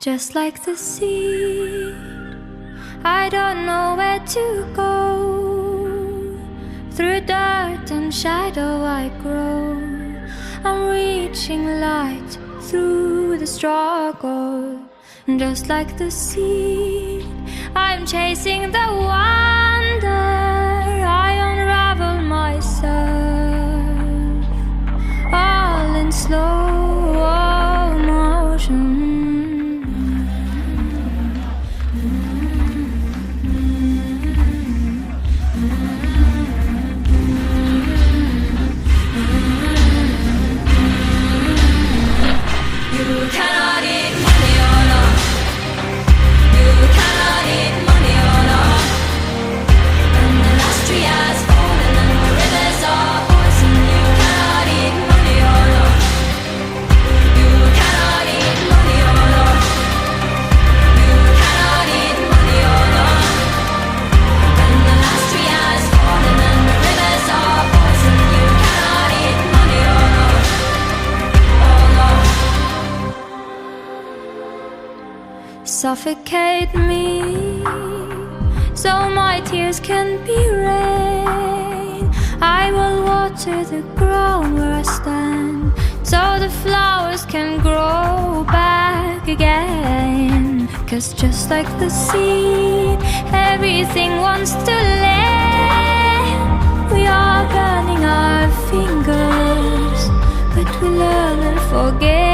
Just like the seed, I don't know where to go. Through dirt and shadow I grow. I'm reaching light through the struggle. Just like the seed, I'm chasing the wonder. I unravel myself, all in slow motion. You cannot eat money or love. You cannot eat money or love. And the last tree has fallen and the rivers are poison. You cannot eat money or love. You cannot eat money or love. You cannot eat money or love. And the last tree has fallen and the rivers are poison. You cannot eat money or love. Or love. Suffocate me, so my tears can be rain. I will water the ground where I stand, so the flowers can grow back again. 'Cause just like the seed, everything wants to land. We are burning our fingers, but we learn and forget.